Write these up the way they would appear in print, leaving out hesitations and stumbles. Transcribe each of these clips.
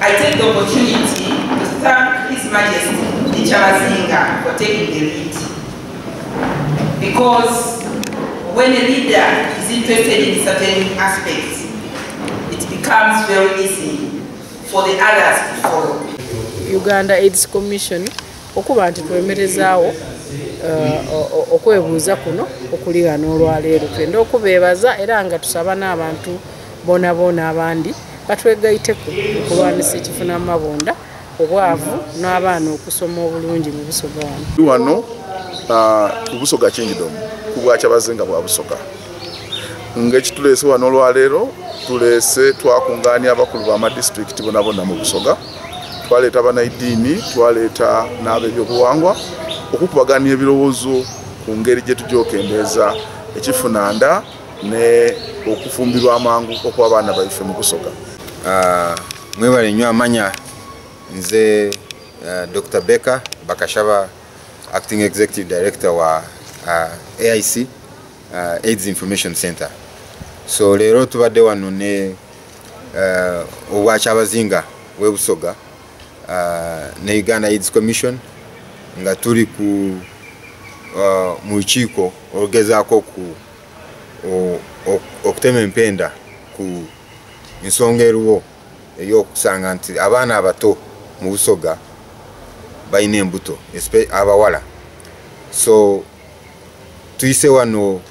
I take the opportunity to thank His Majesty the Chavazinga for taking the lead. Because when a leader is interested in certain aspects, it becomes very easy for the others to follow. Uganda AIDS Commission okuba nti twemerezaawo okwebuuza kuno okuliga n'olwaleero twenda okubeebaza era nga tusaba n'abantu bonaboona abandi batwegaiteku okulwanisa ekifuna mabonda obwavu n'abaana okusoma obulungi mu Busoga wano ku Busoga Kingdom ku Bwakyabazinga bwa Busoga ng'ekituleese wano olwaleero tuleese twakungaanya abakulu b'amadistrict bonabona mu Busoga twaleeta abanayiddiini twaleeta n'ab'ebyobuwangwa okukubaganya ebirowoozo ku ngeri gye tujja okendeeza ekifunanda ne okufumbirwa amangu okw'abaana baife mu Busoga. Mwebale nnyo amanya nze Dr. Becker Bakashaba, Acting Executive Director wa AIC AIDS Information Center. So leero tubadde wano ne Obwakyabazinga w'e Busoga ne Uganda AIDS Commission nga tuli ku mu lukiiko olugezaako okutema empenda ku ensonga eriwo ey'okusanga nti abaana abato mu Busoga balina embuto abawala. So tuyise wano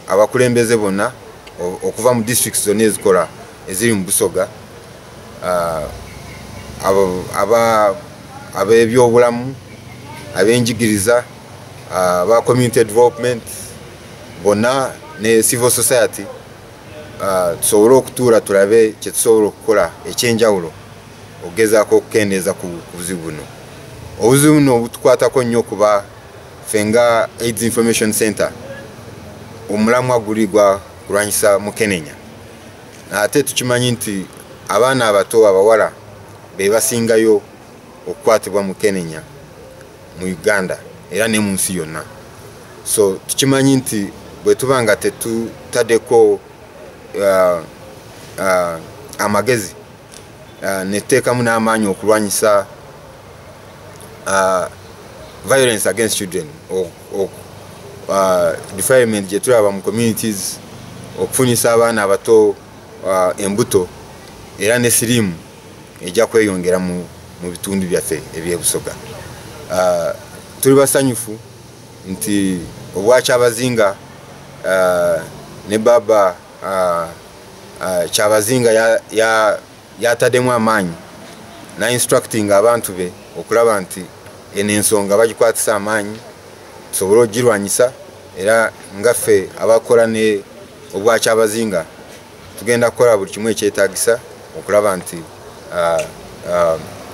abakulembeze bonna okuva mu districts zonna ezikola eziri mu Busoga, ab'ebyobulamu, ab'enjigiriza, aba community development bonna ne civil society tusobole okutuula tulabe kye tusobola okukola ekyenjawulo okugezaako okukendeeza ku buzibu buno. Obuzibu buno butukwatako nnyo kuba ffe nga AIDS Information Center omulamwa guli gwa kulwanyisa mukenenya, ate tukimanyi nti abaana abato abawala be basingayo okukwatibwa mukenenya mu Uganda era ne mu nsi yonna. So tukimanyi nti bwe tuba nga tetutaddeko amagezi neteekamu n'amaanyi okulwanyisa violence against children, defilement gye tulaba mu communities, okufunisa abaana abato embuto era ne siriimu ejja kweyongera mu bitundu byaffe eby'e Busoga. Tuli basanyufu nti Obwakyabazinga ne Baba Kyabazinga yataddemu amaanyi na instructing abantu be okulaba nti eno ensonga bagikwatisa amaanyi tusobole okugirwanyisa, era ngaffe abakola ne Obwakyabazinga tugenda kukola buli kimu ekyetaagisa okulaba nti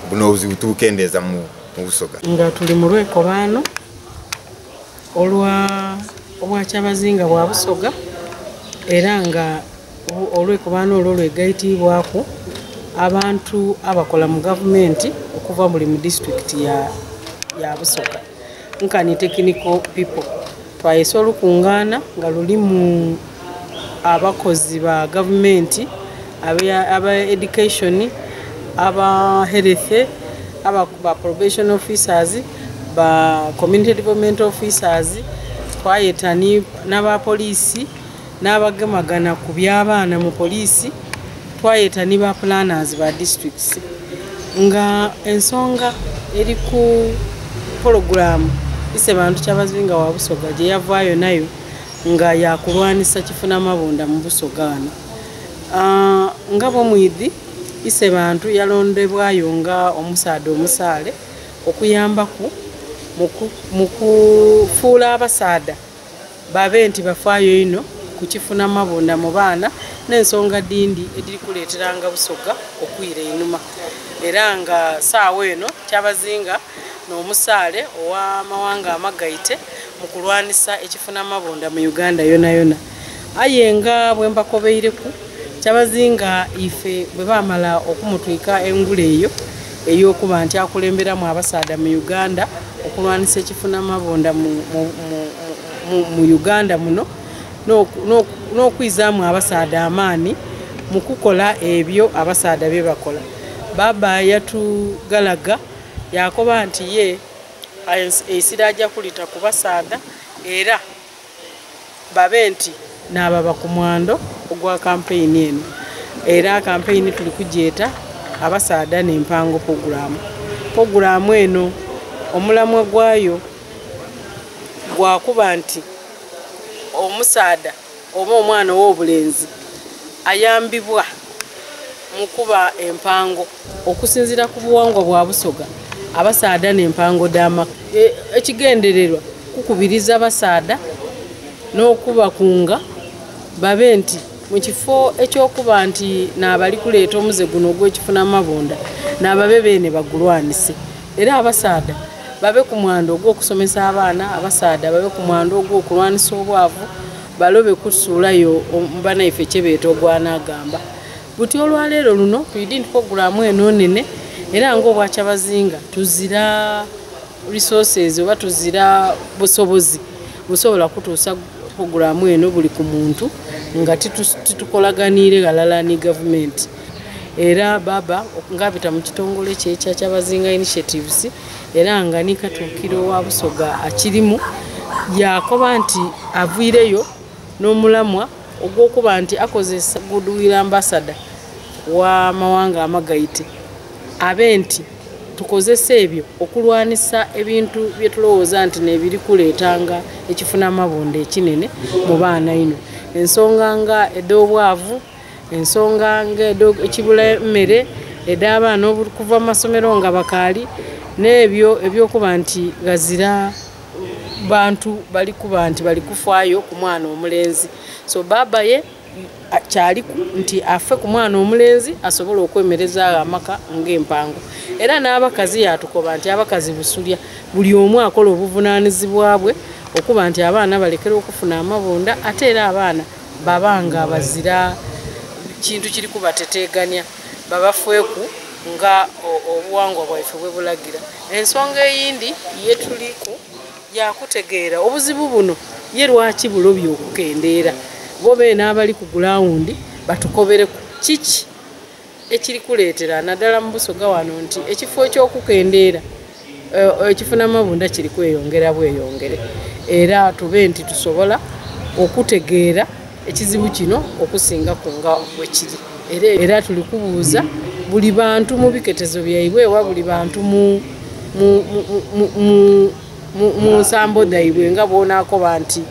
buno obuzibu tubukendeeza mu Busoga. Nga tuli mu lwekobaano olwa Obwakyabazinga bwa Busoga era nga olwekobaano olwo lwegayitibwako abantu abakola mu gavumenti okuva buli mu district ya Busoga nkani technical people. Twayise olukungaana nga lulimu abakozi ba gavumenti, aba education, aba health, aba probation officers, ba community development officers, twayeta n'aba polisi n'abagemagana ku by'abaana mu polisi, twayeta ni ba planners ba districts. Nga ensonga eri ku program ise bantu Kyabazinga wa Busoga gye yavaayo nayo nga yakulwanisa kifuna mabonda mu Busoga ano. Nga bomwidhi ise bantu yalondebwayo nga omusaada omusaale okuyambaku mu kufuula abasaada babe nti bafaayo ino ku kifuna mabonda mu baana n'ensonga dindi ediri kuleeteranga Busoga okwira enuma. Era nga saawa eno Kyabazinga n'omusaale owa mawanga amagaite mu kulwanisa ekifuna mabonda mu Uganda yona yona. Aye nga bwe mbakobeireku Kyabazinga ife bwe bamala okumutwika engule eyo ey'okuba nti akulemberamu abasaada mu Uganda okulwanisa ekifuna mabonda mu Uganda muno n'okwizaamu abasaada amaani mu kukola ebyo abasaada bye bakola. baba yatugalaga yakoba nti ye esira ajja kulita kubasaada era babe nti n'ababa ku mwando ogwa kampeyini eno era kampeyini tuli kugyeta abasaada n'empango pogulaamu eno omulamwa gwayo gwakuba nti omusaada oba omwana w'obulenzi ayambibwa mu kuba empango okusinziira ku buwangwa bwa Busoga abasaada n'empango d'amaka ekigendererwa kukubiriza abasaada n'okubakunga babe nti mu kifo ekyokuba nti n'abali kuleeta omuze guno ogw'ekifuna mabunda n'ababe beene bagulwanise era abasaada babe ku mwando ogw'okusomesa abaana abasaada babe ku mwando ogw'okulwanisa obwavu balobe kusuulayo banaife kyebeeta ogwanaagamba buti olwaleero luno tuyidi nti pogulaamu eno nene era ng'Obwakyabazinga tuzira resources oba tuzira busobozi busobola kutuusa pogulaamu eno buli ku muntu nga titukolaganiire galala ne gavumenti era baba ngabita mu kitongole kyekya Kyabazinga Initiatives era nga ni Katuukiro wa Busoga akirimu yakoba nti aviireyo n'omulamwa ogw'okuba nti akozesa goodwill ambassador wa mawanga amagaite abe nti tukozesa ebyo okulwanisa ebintu bye tulowooza nti nebiri kuleetanga ekifuna mabunda ekinene mu baana ino ensonga nga ed'obwavu ensonga nga ekibula emmere ed'abaana okuva amasomero nga bakaali n'ebyo ebyokuba nti gazira bantu bali kuba nti bali kufaayo ku mwana omulenzi so baba ye kyaliku nti afe ku mwana omulenzi asobola okwemereza amaka ng'empango era n'abakazi yatukoba nti abakazi busulya buli omu akola obuvunaanyizibwa bwe okuba nti abaana balekera okufuna amabunda ate era abaana babanga bazira kintu kiri kubateteeganya babafweku nga obuwangwa bwaife bwe bulagira ensonga eyindi ye tuliku yakutegeera obuzibu buno ye lwaki bulobye okukendeera bo beena abali ku gulawundi batukobereku kiki ekiri kuleetera naddala mu Busoga wano nti ekifo ekyokukendeera ekifuna mabunda kiri kweyongera bweyongere era tube nti tusobola okutegeera ekizibu kino okusinga ku nga bwe kiri era tuli kubuuza buli bantu mu biketezo byaibwe wa buli bantu mu nsambo daibwe nga boonakoba nti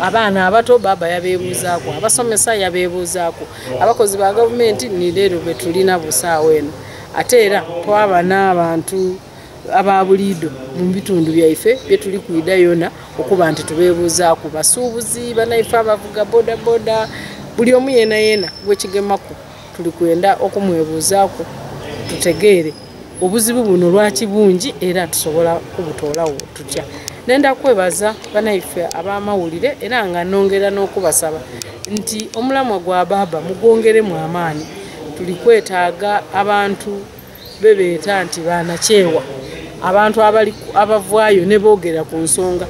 abaana abato baba yabeebuuzaako abasomesa yabeebuuzaako abakozi ba gavumenti ni leero betulina busaawo eno ate era twaba n'abantu ababuliido mu bitundu byaife byetuli kwida yona okuba nti tubeebuuzaako basuubuzi banaife abavuga bodaboda buli omu yeena gwekigemaku tuli kwenda okumwebuuzaako tutegeere obuzibu buno lwaki bungi era tusobola kubutoolawo tutya nenda kwebaza banaife ab'amawulire era nga nongera n'okubasaba nti omulamwa gwa baba mugwongeremu amaanyi tuli kwetaaga abantu bebeeta nti baanakyewa abantu abavaayo ne boogera ku nsonga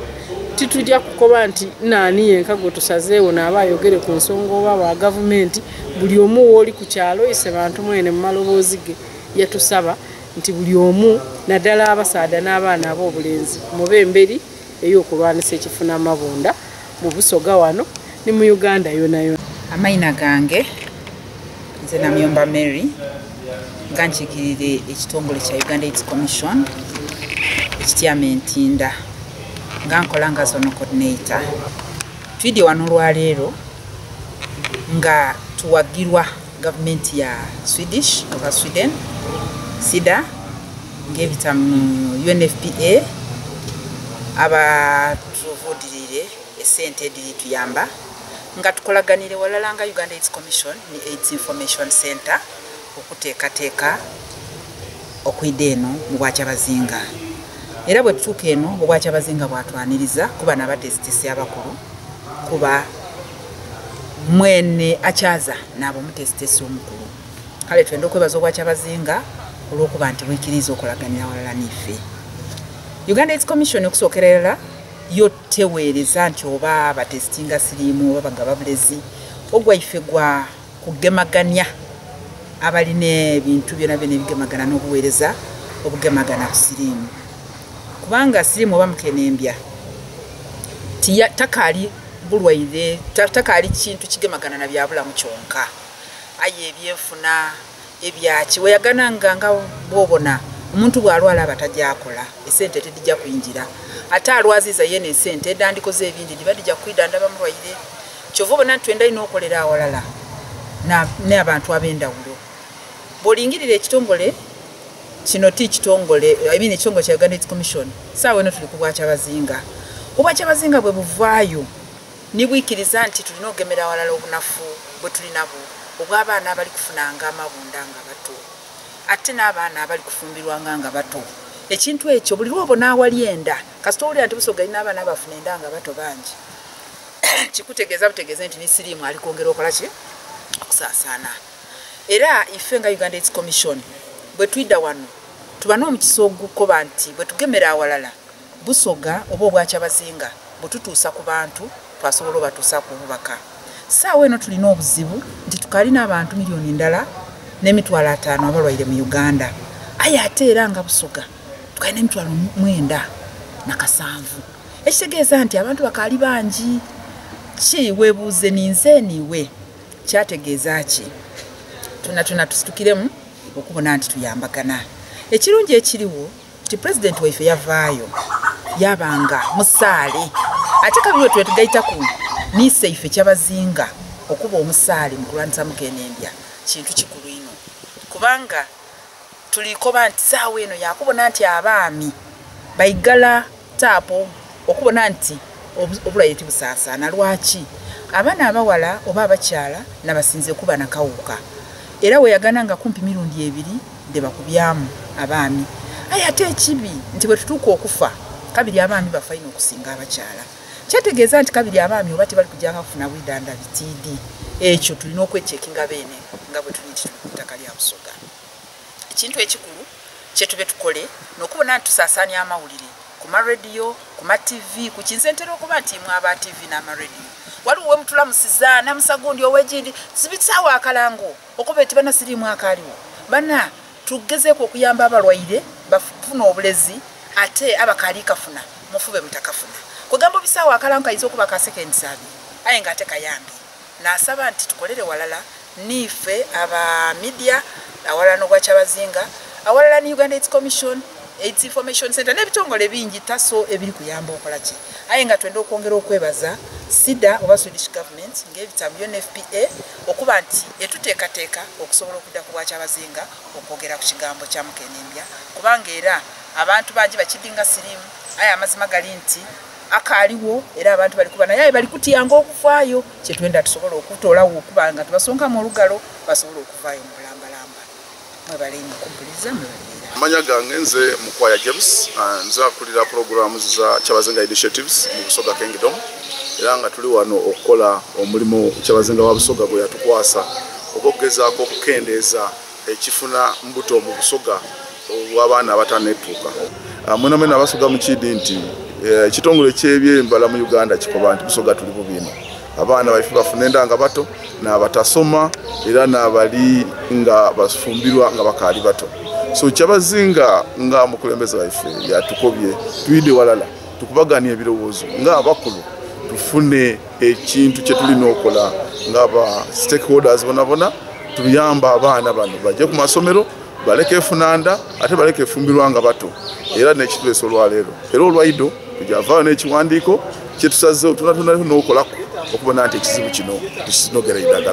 titujja kukoba nti naani yenka gwe tusazeewo naaba ayogere ku nsonga oba wa gavumenti buli omu wooli ku kyalo ise bantu mwene mu maloboozi ge yatusaba nti buli omu naddala abasaada n'abaana ab'obulenzi mube emberi ey'okulwanisa ekifuna mabunda mu Busoga wano ne mu Uganda yona. Amayina gange nze Namyomba Mary nga nkiikirire ekitongole kya Uganda AIDS Commission ekityama Ntinda nga nkola nga zone coordinator. Twidde wano olwaleero nga tuwagirwa gavumenti ya Swedish oba Sweden SIDA ng'ebita mu UNFPA abatuvudirire esente edituyamba nga tukolaganire walala nga Uganda AIDS Commission ni AIDS Information Center okuteekateeka okwidde eno mu Bwakyabazinga era bwe tutuuka eno mu Bwakyabazinga bwatwaniriza kuba n'abatesitisi abakulu kuba mwene akyaza n'abo mutesitisi omukulu kale twenda okwebaza Obwakyabazinga olw'okuba nti bwikiriza okolaganira walala niffe. Uganda AIDS Commission okusookerera yo teweereza nti oba batesitinga siriimu oba bagaba bulezi ogwaife gwa kugemaganya abalina ebintu byonna byonna ebigemagana n'obuweereza obugemagana ku siriimu kubanga siriimu oba mukenembya takaali bulwaire takaali kintu kigemagana na byabulamu kyonka aye ebyenfuna ebyaki weyagananga nga bwobona omuntu bw'alwala abatajjakola esente tedijja kuyingira ate alwaziza yene esente edandikoze ebindi dibadijja kwidandaba mulwaire kyova obona twenda ina okolera awalala ne abantu ab'endawulo bw'olingirira ekitongole kino ti kitongole ekitongole kya Uganda AIDS Commission saawa eno tuli ku Bwakyabazinga Obwakyabazinga bwe buvaayo nibwikiriza nti tulina okugemera awalala obunafu bwe tulinabo obw'abaana abali kufunanga amabunda nga bato ate n'abaana abali kufumbirwanga nga bato ekintu ekyo buli lwobo n'awali enda kasita owulira nti Busoga alina abaana abafuna enda nga bato bangi kikutegeeza butegeeze nti ne siriimu ali kwongera okola ki okusaasaana era ife nga Uganda AIDS Commission bwe tuyida wano tuba n'omukisa ogukoba nti bwe tugemera awalala Busoga oba Obwakyabazinga bwe tutuusa ku bantu twasobola obatuusa ku bubaka saawa eno tulina obuzibu nti tukalina abantu miliyoni ndala n'emitwalo 5 abalwaire mu Uganda aye ate era nga Busoga tukalina emitwalo 907 ekitegeeza nti abantu bakaali bangi ki weebuuze ninze niwe kyategeeza ki tuna tusitukiremu okubona nti tuyambagana ekirungi ekiriwo nti president waife yavaayo yabanga musaale ate kabiri twetugaitaku nise ife Kyabazinga okuba omusaale mu kulwanyisa mukenembya kintu kikulu ino kubanga tulikoba nti saawa eno yakubona nti abaami bayigala taapo okubona nti obulwaire tibusaasaana lwaki abaana abawala oba abakyala nabasinze kuba nakawuka era weyagananga kumpi mirundi 2 ndebakubyamu abaami aye ate ekibi nti bwe tutuuka okufa kabiri abaami bafa ino okusinga abakyala kyategeeza nti kabiri abaami oba tebali kujjanga kufuna bwidanda bitidi ekyo tulina okwechekinga beene nga bwe tuli ttaka lya Busoga ekintu ekikulu kyetube tukole n'okubona nti tusaasaanya amawulire ku marediyo ku TV ku kinsentera okuba nti mwa aba TV n'amarediyo waliwo we mutulamusiza namusagundi owegindi sibitsawo akalango okuba eti bana siriimu akaliwo bana tugezeeko okuyamba abalwaire bafuna obulezi ate abakaali kafuna mufube mutakafuna kugamba bisawo akalango kayinza okuba ka second sabi aye nga ate kayambi nasaba nti tukolere walala nife aba media awalala n'Obwakyabazinga awalala ni Uganda AIDS Commission AIDS Information Center n'ebitongole bingi taso ebiri kuyamba okola ki aye nga twenda okwongera okwebaza SIDA oba Swedish government ng'ebitamu UNFPA okuba nti etuteekateeka okusobola okudda ku Bwakyabazinga okwogera ku kigambo kya mukenembya kubanga era abantu bangi bakidinga siriimu aye amazima gali nti akaaliwo era abantu bali kuba naye bali kutiyanga okufaayo kyetwenda tusobola okutoolawo okuba nga tubasonga mu olugalo basobola okuvaayo mu bulambalamba mwebaleni okumpuliriza mwebalira amanya gange nze Mukwaya James nze akulira programu za Kyabazinga initiatives mu Busoga Kingdom era nga tuli wano okukola omulimu Kyabazinga wa Busoga gwe yatukwasa okugezaako okukendeeza ekifuna mbuto mu Busoga w'abaana abatanetuuka mwenamwena Abasoga mukidi nti ekitongole ky'ebyembala mu Uganda kikoba nti Busoga tuli bubino abaana baife bafuna endanga bato n'abatasoma era n'abali nga bafumbirwa nga bakaali bato so Kyabazinga nga mukulembeze waife yatukobye tuyide walala tukubagania ebirowoozo nga abakulu tufune ekintu kye tulina okola ng'aba stakeholders bonabona tuyamba abaana bano bajje ku masomero baleke efunanda ate baleke efumbirwa nga bato era n'ekituleesa olwaleero era olwaido tujavaayo n'ekiwandiiko kyetusazeewo tunatunayo n'okolako okubona nti ekizibu kino tukinogera eddagala